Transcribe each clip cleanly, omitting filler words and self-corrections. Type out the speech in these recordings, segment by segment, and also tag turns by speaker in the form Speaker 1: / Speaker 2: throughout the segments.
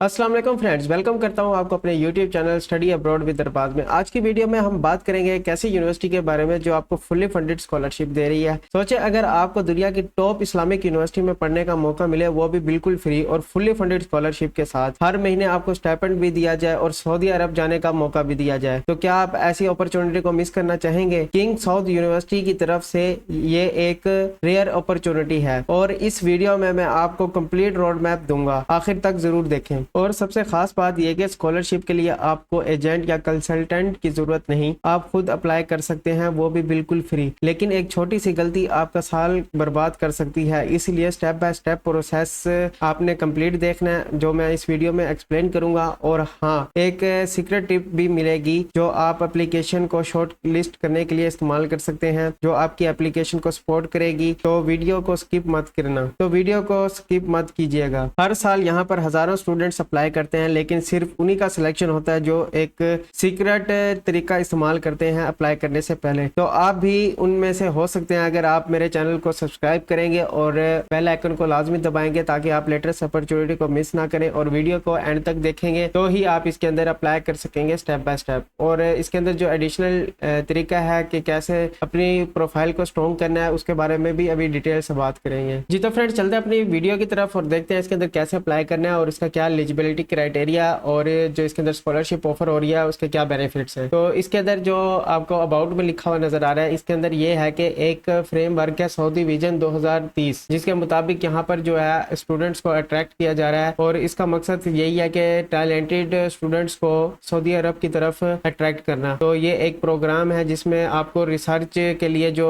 Speaker 1: अस्सलाम वालेकुम friends, welcome करता हूं आपको अपने YouTube channel study abroad with Arbaz में। आज की वीडियो में हम बात करेंगे एक ऐसी यूनिवर्सिटी के बारे में जो आपको फुल्ली फंडेड स्कॉलरशिप दे रही है। सोचे अगर आपको दुनिया की टॉप इस्लामिक यूनिवर्सिटी में पढ़ने का मौका मिले, वो भी बिल्कुल फ्री और फुल्ली फंडेड स्कॉलरशिप के साथ, हर महीने आपको स्टाइपेंड भी दिया जाए और सऊदी अरब जाने का मौका भी दिया जाए, तो क्या आप ऐसी अपॉर्चुनिटी को मिस करना चाहेंगे? किंग साउद यूनिवर्सिटी की तरफ से ये एक रेयर अपॉर्चुनिटी है और इस वीडियो में मैं आपको कंप्लीट रोड मैप दूंगा, आखिर तक जरूर देखें। और सबसे खास बात यह कि स्कॉलरशिप के लिए आपको एजेंट या कंसल्टेंट की जरूरत नहीं, आप खुद अप्लाई कर सकते हैं, वो भी बिल्कुल फ्री। लेकिन एक छोटी सी गलती आपका साल बर्बाद कर सकती है, इसलिए स्टेप बाय स्टेप प्रोसेस आपने कंप्लीट देखना है, जो मैं इस वीडियो में एक्सप्लेन करूंगा। और हाँ, एक सीक्रेट टिप भी मिलेगी जो आप एप्लीकेशन को शॉर्ट लिस्ट करने के लिए इस्तेमाल कर सकते हैं, जो आपकी एप्लीकेशन को सपोर्ट करेगी। तो वीडियो को स्किप मत करना, तो वीडियो को स्किप मत कीजिएगा। हर साल यहाँ पर हजारों स्टूडेंट्स अप्लाई करते हैं, लेकिन सिर्फ उन्हीं का सिलेक्शन होता है जो एक सीक्रेट तरीका इस्तेमाल करते हैं अप्लाई करने से पहले। तो आप भी उनमें से हो सकते हैं अगर आप मेरे चैनल को सब्सक्राइब करेंगे और बेल आइकन को लाजमी दबाएंगे, ताकि आप लेटेस्ट अपॉर्चुनिटी को मिस ना करें, और वीडियो को एंड तक देखेंगे तो ही आप इसके अंदर अप्लाई कर सकेंगे स्टेप बाय स्टेप। और इसके अंदर जो एडिशनल तरीका है कि कैसे अपनी प्रोफाइल को स्ट्रॉन्ग करना है, उसके बारे में भी अभी डिटेल से बात करेंगे। जी तो फ्रेंड्स, चलते हैं अपनी वीडियो की तरफ और देखते हैं इसके अंदर कैसे अप्लाई करना है और इसका क्या एलिजिबिलिटी क्राइटेरिया और जो इसके अंदर स्कॉलरशिप ऑफर हो रही है उसके क्या बेनिफिट्स हैं। तो इसके अंदर जो आपको अबाउट में लिखा हुआ नजर आ रहा है, इसके अंदर ये है कि एक फ्रेमवर्क है सऊदी विजन 2030, जिसके मुताबिक यहाँ पर जो है स्टूडेंट्स को अट्रैक्ट किया जा रहा है, और इसका मकसद यही है कि टैलेंटेड स्टूडेंट्स को सऊदी अरब की तरफ अट्रैक्ट करना। तो ये एक प्रोग्राम है जिसमें आपको रिसर्च के लिए जो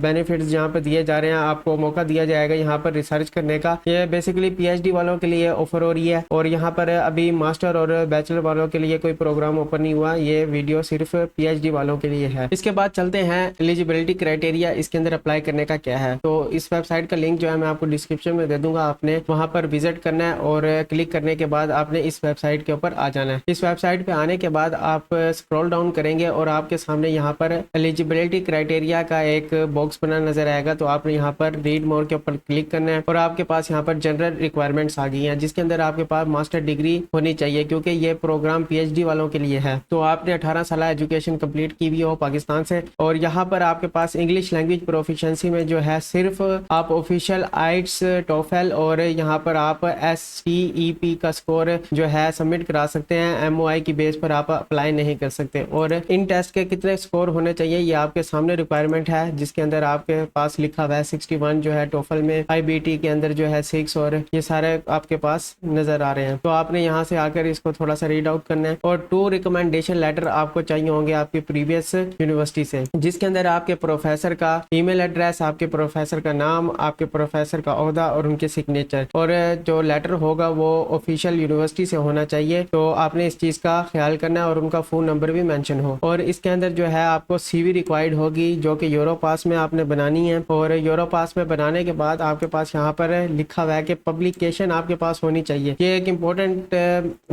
Speaker 1: बेनिफिट्स यहाँ पर दिए जा रहे हैं, आपको मौका दिया जाएगा यहाँ पर रिसर्च करने का। ये बेसिकली PhD वालों के लिए ऑफर हो रही है, और यहाँ पर अभी मास्टर और बैचलर वालों के लिए कोई प्रोग्राम ओपन नहीं हुआ, ये वीडियो सिर्फ PhD वालों के लिए है। इसके बाद चलते हैं एलिजिबिलिटी क्राइटेरिया, इसके अंदर अप्लाई करने का क्या है। तो इस वेबसाइट का लिंक जो है मैं आपको डिस्क्रिप्शन में दे दूंगा, आपने वहां पर विजिट करना है और क्लिक करने के बाद आपने इस वेबसाइट के ऊपर आ जाना है। इस वेबसाइट पे आने के बाद आप स्क्रॉल डाउन करेंगे और आपके सामने यहाँ पर एलिजिबिलिटी क्राइटेरिया का एक बॉक्स बना नजर आएगा। तो आपने यहाँ पर रीड मोर के ऊपर क्लिक करना है और आपके पास यहाँ पर जनरल रिक्वायरमेंट्स आ गई हैं, जिसके अंदर आपके पास मास्टर डिग्री होनी चाहिए, क्योंकि ये प्रोग्राम PhD वालों के लिए है। तो आपने 18 साल एजुकेशन कंप्लीट की हुई हो पाकिस्तान से, और यहाँ पर आपके पास इंग्लिश लैंग्वेज प्रोफिशिएंसी में जो है सिर्फ आप ऑफिशियल आइट्स टोफेल और यहाँ पर आप STEP का स्कोर जो है सबमिट करा सकते हैं। MOI की बेस पर आप अप्लाई नहीं कर सकते। और इन टेस्ट के कितने स्कोर होने चाहिए ये आपके सामने रिक्वायरमेंट है, जिसके अंदर आपके पास लिखा हुआ है 61 जो है टोफल में, IBT के अंदर जो है 6, और ये सारे आपके पास नजर आ रहे हैं। तो आपने यहाँ से आकर इसको थोड़ा सा रीड आउट करना है, और 2 रिकमेंडेशन लेटर आपको चाहिए होंगे आपकी प्रीवियस यूनिवर्सिटी से, जिसके अंदर आपके प्रोफेसर का ईमेल एड्रेस, आपके प्रोफेसर का नाम, आपके प्रोफेसर का ओहदा और उनके सिग्नेचर, और जो लेटर होगा वो ऑफिशियल यूनिवर्सिटी से होना चाहिए। तो आपने इस चीज का ख्याल करना है, और उनका फोन नंबर भी मेंशन हो। और इसके अंदर जो है आपको CV रिक्वायर्ड होगी, जो कि यूरोपास में आपने बनानी है। और यूरोपास में बनाने के बाद आपके पास यहाँ पर लिखा हुआ है कि पब्लिकेशन आपके पास होनी चाहिए। ये एक इम्पोर्टेंट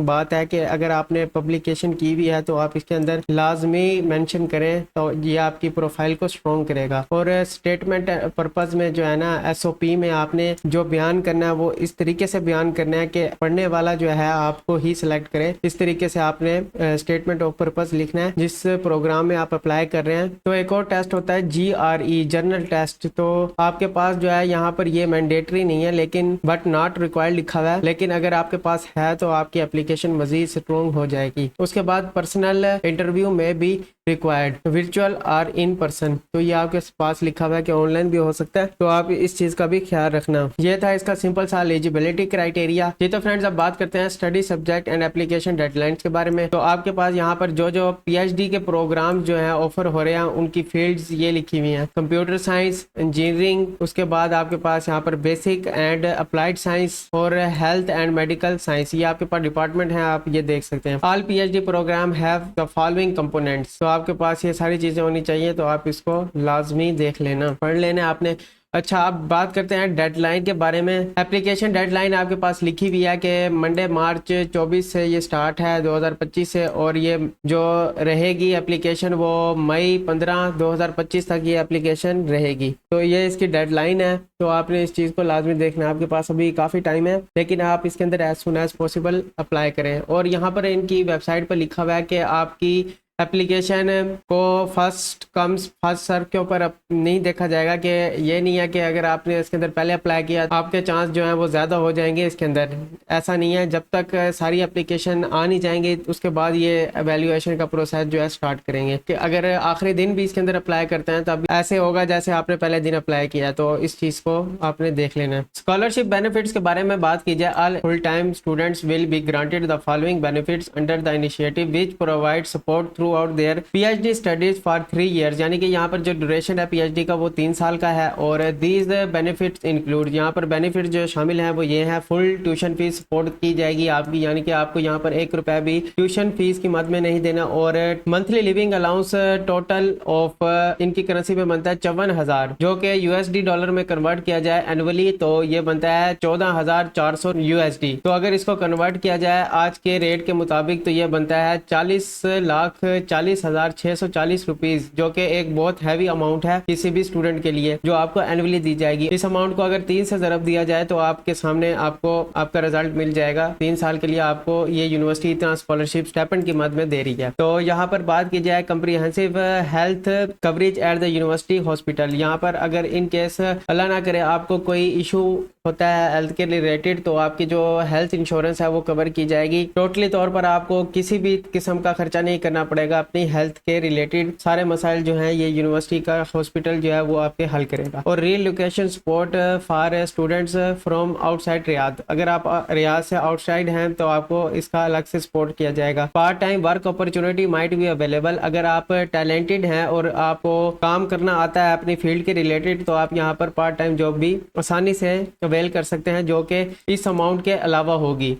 Speaker 1: बात है कि अगर आपने पब्लिकेशन की भी है तो आप इसके अंदर लाजमी मेंशन करें, तो ये आपकी प्रोफाइल को स्ट्रॉन्ग करेगा। और स्टेटमेंट पर्पज में जो है ना, SOP में आपने जो बयान करना है वो इस तरीके से बयान करना है कि पढ़ने वाला जो है आपको ही सिलेक्ट करे। इस तरीके से आपने स्टेटमेंट ऑफ पर्पज लिखना है जिस प्रोग्राम में आप अप्लाई कर रहे हैं। तो एक और टेस्ट होता है GRE जनरल टेस्ट। तो आपके पास जो है यहाँ पर ये मैंडेटरी नहीं है, लेकिन बट नॉट रिक्वायर्ड लिखा हुआ है, लेकिन अगर आपके पास है तो आपकी एप्लीकेशन मजीद स्ट्रॉन्ग हो जाएगी। उसके बाद पर्सनल इंटरव्यू में भी रिक्वायर्ड, वर्चुअल और इन पर्सन। तो ये आपके पास लिखा हुआ है कि ऑनलाइन भी हो सकता है, तो आप इस चीज का भी ख्याल रखना। ये था इसका सिंपल सा एलिजिबिलिटी क्राइटेरिया। जी तो फ्रेंड्स, अब बात करते हैं study subject and application deadlines के बारे में। तो आपके पास यहाँ पर जो जो PhD के प्रोग्राम जो है ऑफर हो रहे हैं उनकी फील्ड्स ये लिखी हुई हैं, कंप्यूटर साइंस, इंजीनियरिंग, उसके बाद आपके पास यहाँ पर बेसिक एंड अप्लाइड साइंस और हेल्थ एंड मेडिकल साइंस, ये आपके पास डिपार्टमेंट है, आप ये देख सकते हैं। All PhD programme have the following components. तो आपके पास ये सारी चीजें होनी चाहिए, तो आप इसको लाजमी देख लेना, पढ़ लेना आपने। अच्छा, आप बात करते हैं डेडलाइन के बारे में। एप्लीकेशन डेडलाइन आपके पास लिखी हुई है कि मंडे मार्च 24 से ये स्टार्ट है 2025 से, और ये जो रहेगी एप्लीकेशन वो मई 15 2025 तक ये एप्लीकेशन रहेगी। तो ये इसकी डेडलाइन है, तो आपने इस चीज़ को लाजमी देखना है। आपके पास अभी काफ़ी टाइम है, लेकिन आप इसके अंदर as soon as possible apply करें। और यहाँ पर इनकी वेबसाइट पर लिखा हुआ है कि आपकी एप्लीकेशन को फर्स्ट कम्स फर्स्ट सर्व के ऊपर नहीं देखा जाएगा, कि ये नहीं है कि अगर आपने इसके अंदर पहले अप्लाई किया आपके चांस जो हैं वो ज़्यादा हो जाएंगे इसके अंदर। ऐसा नहीं है, जब तक सारी एप्लीकेशन आ नहीं जाएंगे उसके बाद ये एवेल्यूएशन का प्रोसेस जो है स्टार्ट करेंगे। कि अगर आखिरी दिन भी इसके अंदर अप्लाई करते हैं तब ऐसे होगा जैसे आपने पहले दिन अप्लाई किया, तो इस चीज़ को आपने देख लेना है। स्कॉलरशिप बेनिफिट्स के बारे में बात की जाए, all full time students will be granted the following benefits under the initiative which provide support throughout their PhD studies for 3 years. यानी कि यहाँ पर जो ड्यूरेशन है पीएचडी का वो 3 साल का है। और दीज बेनिफिट्स इंक्लूड, यहाँ पर बेनिफिट जो शामिल हैं वो ये है, फुल ट्यूशन फीस सपोर्ट की जाएगी आपकी, यानी कि आपको यहाँ पर 1 रुपया भी ट्यूशन फीस की मद में नहीं देना। और monthly living allowance total of इनकी करेंसी में बनता है 54,000, जो कि यूएसडी डॉलर में कन्वर्ट किया जाए एनुअली तो ये बनता है 14,400 यूएसडी। तो अगर इसको कन्वर्ट किया जाए आज के रेट के मुताबिक तो ये बनता है 40,40,640 रुपीज, जो कि एक बहुत हैवी अमाउंट है किसी भी स्टूडेंट के लिए, जो आपको एनुअली दी जाएगी। इस अमाउंट को अगर 3 से ज़रब दिया जाए तो आपके सामने आपको आपका रिजल्ट मिल जाएगा। 3 साल के लिए आपको ये यूनिवर्सिटी इतना स्कॉलरशिप स्टाइपेंड की मद में दे रही है। तो यहाँ पर बात की जाए comprehensive health coverage at the university hospital, यहाँ पर अगर इन केस अल्लाह ना करे आपको कोई इशू होता है हेल्थ के रिलेटेड तो आपकी जो हेल्थ इंश्योरेंस है वो कवर की जाएगी। टोटली तौर पर आपको किसी भी किस्म का खर्चा नहीं करना पड़ेगा, अपनी हेल्थ के रिलेटेड सारे मसाइल जो हैं ये यूनिवर्सिटी का हॉस्पिटल जो है वो आपके हल करेगा। और relocation support for students from outside Riyadh, अगर आप रियाद से आउटसाइड हैं तो आपको इसका अलग से सपोर्ट किया जाएगा। Part time work opportunity might be available, अगर आप टैलेंटेड हैं और आपको काम करना आता है अपनी फील्ड के रिलेटेड तो आप यहाँ पर पार्ट टाइम जॉब भी आसानी से अवेल कर सकते हैं, जो कि इस अमाउंट के अलावा होगी।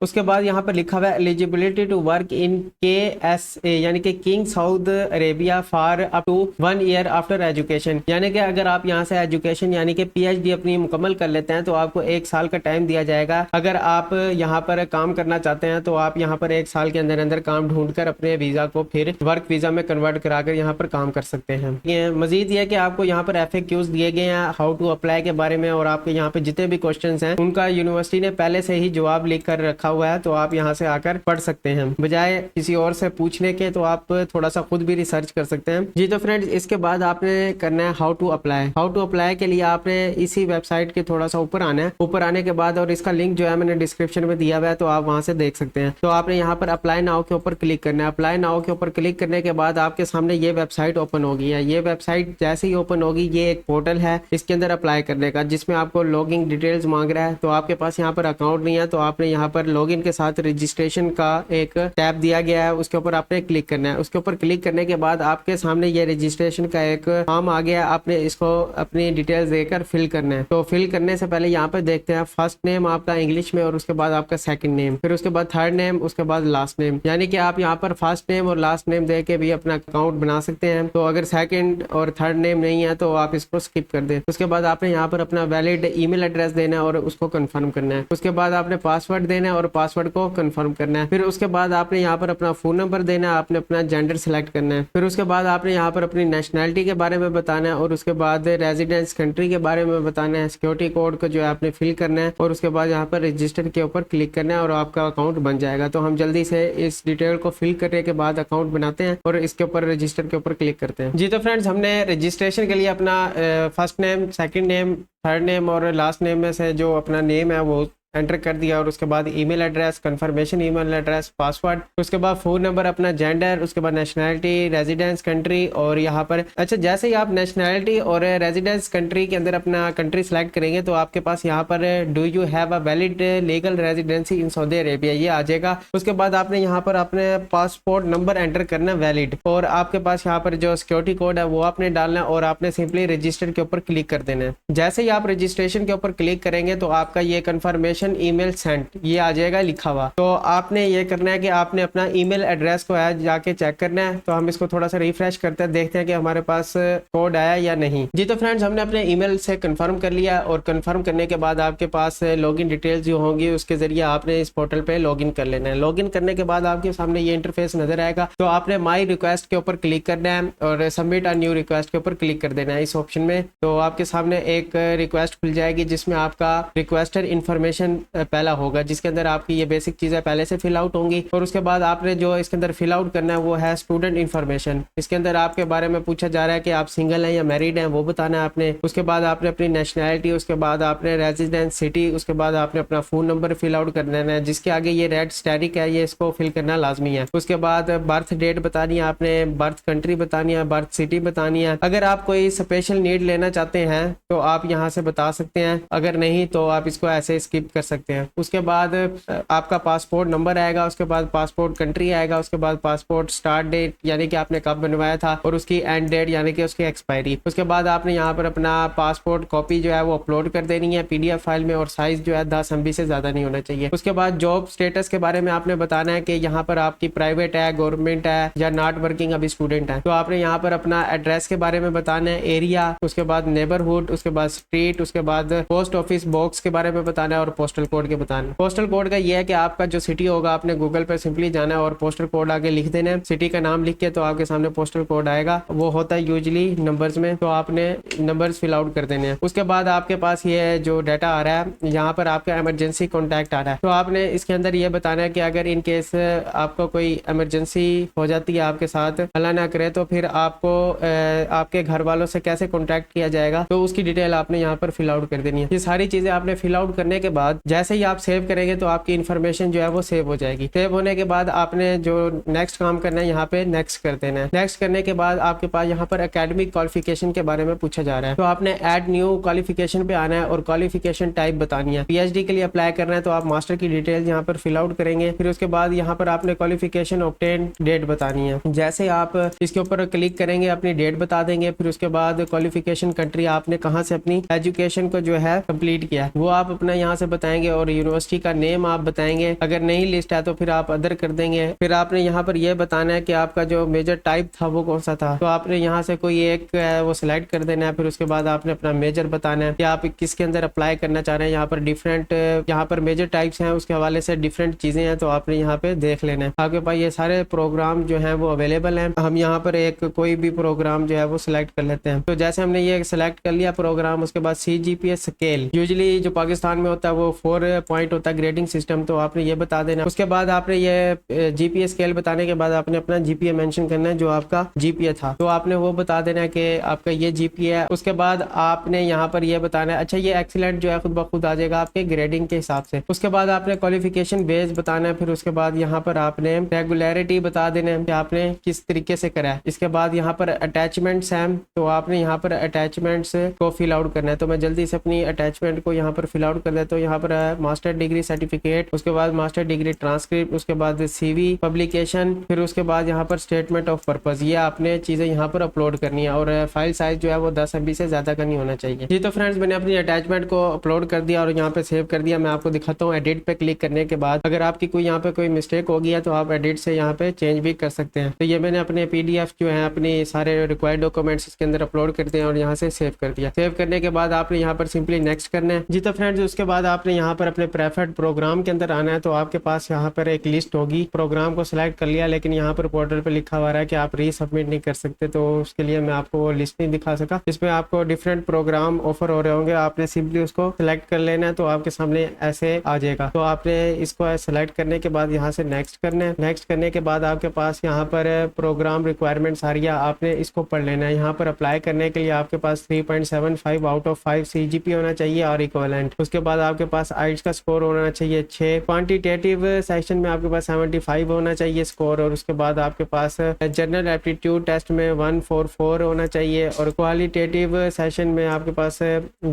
Speaker 1: उसके बाद यहाँ पर लिखा हुआ है eligibility to work in KSA, यानी कि King Saud Arabia for up to 1 year after education, यानी कि अगर आप यहाँ से एजुकेशन यानी कि PhD अपनी मुकम्मल कर लेते हैं तो आपको 1 साल का टाइम दिया जाएगा। अगर आप यहाँ पर काम करना चाहते हैं तो आप यहाँ पर 1 साल के अंदर अंदर काम ढूंढकर अपने वीज़ा को फिर वर्क वीज़ा में कन्वर्ट कराकर यहाँ पर काम कर सकते हैं। मजीद ये कि आपको यहाँ पर FAQs दिए गए हैं हाउ टू अप्लाई के बारे में, और आपके यहाँ पे जितने भी क्वेश्चन हैं उनका यूनिवर्सिटी ने पहले से ही जवाब लिख कर रखा हुआ है, तो आप यहाँ से आकर पढ़ सकते हैं बजाय किसी और से पूछने के। तो आप थोड़ा सा खुद भी रिसर्च कर सकते हैं जी। तो फ्रेंड्स इसके बाद आपने करना है how to apply. How to apply के लिए आपने इसी वेबसाइट के थोड़ा सा ऊपर आना है। ऊपर आने के बाद, और इसका लिंक जो है मैंने डिस्क्रिप्शन में दिया हुआ है तो आप वहां से देख सकते हैं। तो आपने यहाँ पर अप्लाई नाउ के ऊपर क्लिक करना है। अप्लाई नाउ के ऊपर क्लिक करने के बाद आपके सामने ये वेबसाइट ओपन होगी है। ये वेबसाइट जैसे ही ओपन होगी ये एक पोर्टल है इसके अंदर अप्लाई करने का, जिसमें आपको लॉगिन डिटेल्स मांग रहा है। तो आपके पास यहाँ पर अकाउंट नहीं है तो आपने यहाँ पर लॉगिन के साथ रजिस्ट्रेशन का एक टैब दिया गया है, उसके ऊपर आपने क्लिक करना है। उसके ऊपर क्लिक करने के बाद आपके सामने ये रजिस्ट्रेशन का एक फॉर्म आ गया, आपने इसको अपनी डिटेल्स देकर फिल करना है। तो फिल करने से पहले यहाँ पर देखते हैं फर्स्ट नेम आपका इंग्लिश में, और उसके बाद आपका सेकंड नेम, फिर उसके बाद थर्ड नेम, उसके बाद लास्ट नेम। यानी कि आप यहाँ पर फर्स्ट नेम और लास्ट नेम दे के भी अपना अकाउंट बना सकते हैं। तो अगर सेकंड और थर्ड नेम नहीं है तो आप इसको स्किप कर दें। उसके बाद आपने यहाँ पर अपना वैलिड ईमेल एड्रेस देना है और उसको कंफर्म करना है। उसके बाद आपने पासवर्ड देना है और पासवर्ड को कंफर्म करना है। फिर उसके बाद आपने यहाँ पर अपना फोन नंबर देना है, आपने अपना जेंडर सेलेक्ट करना है। फिर उसके बाद आपने यहाँ पर अपनी नेशनैलिटी के बारे में बताना है, और उसके बाद रेजिडेंस कंट्री के बारे में बताना है। सिक्योरिटी कोड को जो है आपने फिल करना है, और उसके बाद यहाँ पर रजिस्टर के ऊपर क्लिक करना है और आपका अकाउंट बन जाएगा। तो हम जल्दी से इस डिटेल को फिल करने के बाद अकाउंट बनाते हैं और इसके ऊपर रजिस्टर के ऊपर क्लिक करते हैं जी। तो फ्रेंड्स हमने रजिस्ट्रेशन के लिए अपना first name, second name, third name और लास्ट नेम में से जो अपना नेम है वो एंटर कर दिया, और उसके बाद email address, confirmation email address, password, उसके बाद फोन नंबर, अपना जेंडर, उसके बाद नेशनैलिटी, रेजिडेंस कंट्री। और यहाँ पर अच्छा जैसे ही आप नेशनैलिटी और रेजिडेंस कंट्री के अंदर अपना कंट्री सेलेक्ट करेंगे तो आपके पास यहाँ पर do you have a valid legal residency in Saudi Arabia ये आ जाएगा। उसके बाद आपने यहाँ पर अपने पासपोर्ट नंबर एंटर करना वैलिड, और आपके पास यहाँ पर जो सिक्योरिटी कोड है वो आपने डालना है, और आपने सिंपली रजिस्टर के ऊपर क्लिक कर देना है। जैसे ही आप रजिस्ट्रेशन के ऊपर क्लिक करेंगे तो आपका ये कंफर्मेशन कंफर्मेशन ईमेल सेंट, ये आ जाएगा लिखा हुआ। तो आपने ये करना है कि आपने अपना ईमेल एड्रेस को है जाके चेक करना है। तो हम इसको थोड़ा सा रिफ्रेश करते हैं, देखते हैं कि हमारे पास कोड आया या नहीं। जी तो फ्रेंड्स, हमने अपने ईमेल से कंफर्म कर लिया और कंफर्म करने के बाद आपके पास लॉगिन डिटेल्स जो होंगी उसके जरिए आपने इस पोर्टल पे लॉगिन कर लेना है। लॉगिन करने के बाद आपके सामने ये इंटरफेस नजर आएगा। तो आपने माई रिक्वेस्ट के ऊपर क्लिक करना है और सबमिट अ न्यू रिक्वेस्ट के ऊपर क्लिक कर देना है इस ऑप्शन में। तो आपके सामने एक रिक्वेस्ट खुल जाएगी जिसमें आपका रिक्वेस्टर इन्फॉर्मेशन पहला होगा, जिसके अंदर आपकी ये बेसिक चीजें पहले से फिल आउट होंगी। और उसके बाद आपने जो इसके अंदर फिल आउट करना है वो है स्टूडेंट इन्फॉर्मेशन। इसके अंदर आपके बारे में पूछा जा रहा है कि आप सिंगल हैं या मैरिड हैं, वो बताना है आपने। उसके बाद आपने अपनी नेशनैलिटी, उसके बाद आपने रेजिडेंस सिटी, उसके बाद आपने अपना फोन नंबर फिल आउट कर देना है, जिसके आगे ये रेड स्टैरिक है ये इसको फिल करना लाजमी है। उसके बाद बर्थ डेट बतानी है आपने, बर्थ कंट्री बतानी है, बर्थ सिटी बतानी है। अगर आप कोई स्पेशल नीड लेना चाहते हैं तो आप यहाँ से बता सकते हैं, अगर नहीं तो आप इसको ऐसे स्किप कर सकते हैं। उसके बाद आपका पासपोर्ट नंबर आएगा, उसके बाद पासपोर्ट कंट्री आएगा, उसके बाद पासपोर्ट स्टार्ट डेट यानी कि आपने कब बनवाया था और उसकी एंड डेट यानी कि उसकी एक्सपायरी। उसके बाद आपने यहाँ पर अपना पासपोर्ट कॉपी जो है वो अपलोड कर देनी है PDF फाइल में और साइज जो है 10 MB से ज्यादा नहीं होना चाहिए। उसके बाद जॉब स्टेटस के बारे में आपने बताना है कि यहाँ पर आपकी प्राइवेट है, गवर्नमेंट है या नॉट वर्किंग अभी स्टूडेंट है। तो आपने यहाँ पर अपना एड्रेस के बारे में बताना है, एरिया, उसके बाद नेबरहुड, उसके बाद स्ट्रीट, उसके बाद पोस्ट ऑफिस बॉक्स के बारे में बताना है और पोस्टल कोड के बताना है। पोस्टल कोड का ये है कि आपका जो सिटी होगा आपने गूगल पर सिंपली जाना है और पोस्टल कोड आगे लिख देना है, सिटी का नाम लिख के। तो आपके सामने पोस्टल कोड आएगा, वो होता है यूजुअली नंबर्स में, तो आपने नंबर्स फिल आउट कर देने हैं। उसके बाद आपके पास ये जो डाटा आ रहा है यहाँ पर आपका इमरजेंसी कॉन्टैक्ट आ रहा है। तो आपने इसके अंदर ये बताना है कि अगर इन केस आपको कोई इमरजेंसी हो जाती है आपके साथ, अल्लाह ना करे, तो फिर आपको आपके घर वालों से कैसे कॉन्टैक्ट किया जाएगा, तो उसकी डिटेल आपने यहाँ पर फिल आउट कर देनी है। ये सारी चीजें आपने फिल आउट करने के बाद जैसे ही आप सेव करेंगे तो आपकी इन्फॉर्मेशन जो है वो सेव हो जाएगी। सेव होने के बाद आपने जो नेक्स्ट काम करना है यहाँ पे नेक्स्ट कर देना है। नेक्स्ट करने के बाद आपके पास यहाँ पर एकेडमिक क्वालिफिकेशन के बारे में पूछा जा रहा है। तो आपने ऐड न्यू क्वालिफिकेशन पे आना है और क्वालिफिकेशन टाइप बतानी है। PhD के लिए अप्लाई करना है तो आप मास्टर की डिटेल यहाँ पर फिल आउट करेंगे। फिर उसके बाद यहाँ पर आपने क्वालिफिकेशन ऑब्टेन डेट बतानी है। जैसे आप इसके ऊपर क्लिक करेंगे अपनी डेट बता देंगे। फिर उसके बाद क्वालिफिकेशन कंट्री, आपने कहाँ से अपनी एजुकेशन को जो है कंप्लीट किया वो आप अपना यहाँ से बताएंगे और यूनिवर्सिटी का नेम आप बताएंगे। अगर नहीं लिस्ट है तो फिर आप अदर कर देंगे। फिर आपने यहाँ पर यह बताना है कि आपका जो मेजर टाइप था वो कौन सा था, तो आपने यहाँ से कोई एक वो सिलेक्ट कर देना है। फिर उसके बाद आपने अपना मेजर बताना है कि आप किसके अंदर अप्लाई करना चाह रहे हैं। यहाँ पर डिफरेंट यहाँ पर मेजर टाइप्स हैं, उसके हवाले से डिफरेंट चीजें हैं, तो आपने यहाँ पे देख लेना है। आपके पास ये सारे प्रोग्राम जो हैं वो अवेलेबल हैं। हम यहाँ पर एक कोई भी प्रोग्राम जो है वो सिलेक्ट कर लेते हैं। तो जैसे हमने ये सिलेक्ट कर लिया प्रोग्राम, उसके बाद CGPA स्केल, यूजुअली जो पाकिस्तान में होता है वो 4 पॉइंट होता है ग्रेडिंग सिस्टम, तो आपने ये बता देना। उसके बाद आपने ये GPA स्केल बताने के बाद आपने अपना GPA मेंशन करना है जो आपका GPA था, तो आपने वो बता देना है कि आपका ये GPA है। उसके बाद आपने यहाँ पर ये बताना है, अच्छा ये एक्सीलेंट जो है खुद ब खुद आ जाएगा आपके ग्रेडिंग के हिसाब से। उसके बाद आपने क्वालिफिकेशन बेस बताना है। फिर उसके बाद यहाँ पर आपने रेगुलरिटी बता देना है कि आपने किस तरीके से करा है। इसके बाद यहाँ पर अटैचमेंट्स हैं, तो आपने यहाँ पर अटैचमेंट्स को फिल आउट करना है। तो मैं जल्दी से अपनी अटैचमेंट को यहाँ पर फिल आउट कर देता हूँ। यहाँ पर मास्टर डिग्री सर्टिफिकेट, उसके बाद मास्टर डिग्री ट्रांसक्रिप्ट, उसके बाद CV पब्लिकेशन, फिर उसके बाद यहाँ पर स्टेटमेंट ऑफ पर्पस, ये आपने चीजें यहाँ पर अपलोड करनी है और फाइल साइज जो है वो 10 MB से ज्यादा का नहीं होना चाहिए। जी तो फ्रेंड्स, मैंने अपनी अटैचमेंट को अपलोड कर दिया और यहाँ पे सेव कर दिया। मैं आपको दिखाता हूँ एडिट पे क्लिक करने के बाद अगर आपकी कोई यहाँ पे कोई मिस्टेक हो गई है तो आप एडिट से यहाँ पे चेंज भी कर सकते हैं। तो ये मैंने अपने PDF जो है अपने सारे रिक्वायर्ड डॉक्यूमेंट्स इसके अंदर अपलोड करते हैं और यहाँ से सेव कर दिया। सेव करने के बाद आपने यहाँ पर सिंपली नेक्स्ट करना है। जी तो फ्रेंड्स, उसके बाद आपने यहाँ पर अपने प्रेफर्ड प्रोग्राम के अंदर आना है। तो आपके पास यहाँ पर एक लिस्ट होगी, प्रोग्राम को सिलेक्ट कर लिया लेकिन यहाँ पर पोर्टल पर लिखा हुआ है कि आप रीसबमिट नहीं कर सकते, तो उसके लिए मैं आपको वो लिस्ट नहीं दिखा सका। इसमें आपको डिफरेंट प्रोग्राम ऑफर हो रहे होंगे, आपने सिंपली उसको सिलेक्ट कर लेना है। तो आपके सामने ऐसे आ जाएगा। तो आपने इसको सेलेक्ट करने के बाद यहाँ से नेक्स्ट करना है। नेक्स्ट करने के बाद आपके पास यहाँ पर प्रोग्राम रिक्वायरमेंट्स आ रही है, आपने इसको पढ़ लेना है। यहाँ पर अप्लाई करने के लिए आपके पास 3.75 आउट ऑफ 5 CGP होना चाहिए और इक्विवेलेंट। उसके बाद आपके पास आइट्स का स्कोर होना चाहिए 6। क्वांटिटेटिव सेक्शन में आपके पास 75 होना चाहिए स्कोर और उसके बाद आपके पास जनरल एप्टीट्यूड टेस्ट में 144 होना चाहिए और क्वालिटेटिव सेशन में आपके पास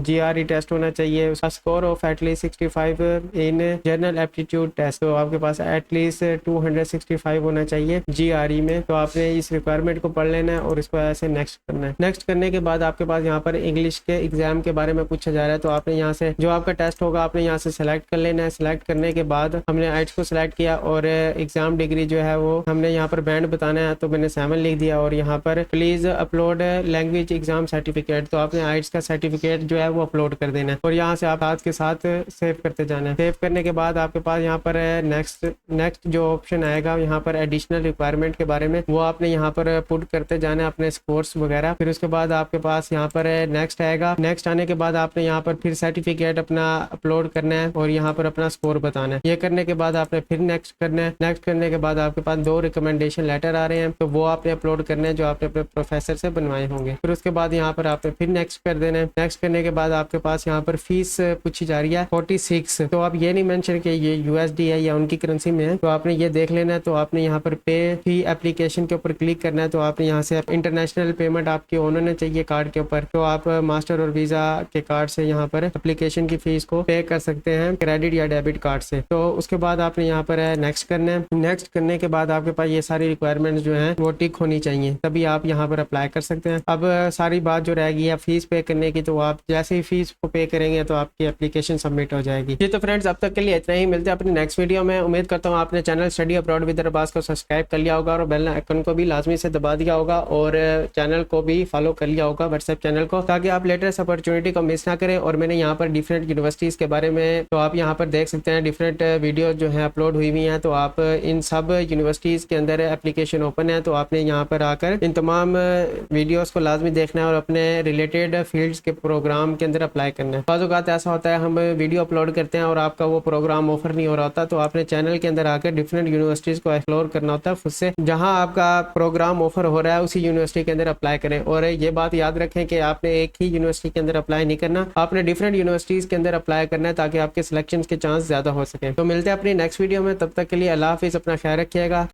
Speaker 1: GRE टेस्ट होना चाहिए, उसका score of at least 65 in general aptitude test. तो आपके पास एटलीस्ट 265 होना चाहिए GRE में। तो आपने इस रिक्वायरमेंट को पढ़ लेना है और इसको ऐसे नेक्स्ट करना है। नेक्स्ट करने के बाद आपके पास यहाँ पर इंग्लिश के एग्जाम के बारे में पूछा जा रहा है। तो आपने यहाँ से जो आपका टेस्ट होगा आपने आपने यहाँ से सेलेक्ट कर लेना है। सेलेक्ट करने के बाद हमने आइट्स को सिलेक्ट किया और एग्जाम डिग्री जो है वो हमने यहाँ पर बैंड बताना है, तो मैंने 7 लिख दिया। और यहाँ पर please upload language exam certificate, तो आपने आइट्स का सर्टिफिकेट जो है वो अपलोड कर देना है और यहाँ से आप हाथ के साथ सेव करते जाना है। सेव करने के बाद आपके पास यहाँ पर नेक्स्ट जो ऑप्शन आएगा यहाँ पर एडिशनल रिक्वायरमेंट के बारे में, वो आपने यहाँ पर पुट करते जाना है अपने स्कोर्स वगैरह। फिर उसके बाद आपके पास यहाँ पर नेक्स्ट आएगा। नेक्स्ट आने के बाद आपने यहाँ पर फिर सर्टिफिकेट अपना अपलोड करना है और यहाँ पर अपना स्कोर बताना है। ये करने के बाद आपने फिर नेक्स्ट करना है। नेक्स्ट करने के बाद आपके पास 2 रिकमेंडेशन लेटर आ रहे हैं, तो वो आपने अपलोड करने हैं जो आपने अपने प्रोफेसर से बनवाए होंगे। फिर उसके बाद यहाँ पर आपने फिर नेक्स्ट कर देना है। नेक्स्ट करने के बाद आपके पास यहाँ पर फीस पूछी जा रही है 46, तो आप ये नहीं मेंशन कि ये यूएसडी है या उनकी करेंसी में है, तो आपने ये देख लेना है। तो आपने यहाँ पर पे फी एप्लीकेशन के ऊपर क्लिक करना है। तो आपने यहाँ से इंटरनेशनल पेमेंट आपके होने चाहिए कार्ड के ऊपर, तो आप मास्टर और वीजा के कार्ड से यहाँ पर एप्लीकेशन की फीस को पे कर सकते हैं, क्रेडिट या डेबिट कार्ड से। तो उसके बाद आपने यहाँ पर नेक्स्ट करना है। नेक्स्ट करने के बाद आपके पास ये सारी रिक्वायरमेंट्स जो हैं वो टिक होनी चाहिए, तभी आप यहाँ पर अप्लाई कर सकते हैं। अब सारी बात जो रहेगी है फीस पे करने की, तो आप जैसे ही फीस को पे करेंगे तो आपकी एप्लीकेशन सबमिट हो जाएगी। जी तो फ्रेंड्स, अब तक के लिए इतना ही। मिलते हैं अपने नेक्स्ट वीडियो में। उम्मीद करता हूँ आपने channel study abroad with Arbaz को सब्सक्राइब कर लिया होगा और बेल आइकन को भी लाजमी से दबा दिया होगा और चैनल को भी फॉलो कर लिया होगा, व्हाट्सएप चैनल को, ताकि आप लेटेस्ट अपॉर्चुनिटी को मिस ना करें। और मैंने यहाँ पर डिफरेंट यूनिवर्सिटीज़ के बारे में, तो आप यहाँ पर देख सकते हैं डिफरेंट वीडियो जो है अपलोड हुई हैं। तो आप इन सब यूनिवर्सिटीज़ के अंदर एप्लीकेशन ओपन है, तो आपने यहाँ पर आकर इन तमाम वीडियोस को लाजमी देखना है और अपने रिलेटेड फील्ड्स के प्रोग्राम के अंदर अप्लाई करना है। बाज़ औक़ात ऐसा होता है हम वीडियो अपलोड करते हैं और आपका वो प्रोग्राम ऑफर नहीं हो रहा होता, तो आपने चैनल के अंदर आकर डिफरेंट यूनिवर्सिटीज़ को एक्सप्लोर करना होता है खुद से। जहाँ आपका प्रोग्राम ऑफर हो रहा है उसी यूनिवर्सिटी के अंदर अप्लाई करें। और ये बात याद रखें कि आपने एक ही यूनिवर्सिटी के अंदर अप्लाई नहीं करना, आपने डिफरेंट यूनिवर्सिटीज़ के अंदर अप्लाई करना है ताकि आपके सिलेक्शन के चांस ज़्यादा हो सके। तो मिलते हैं अपनी नेक्स्ट वीडियो में, तब तक के लिए अल्लाह हाफिज़, अपना ख्याल रखिएगा।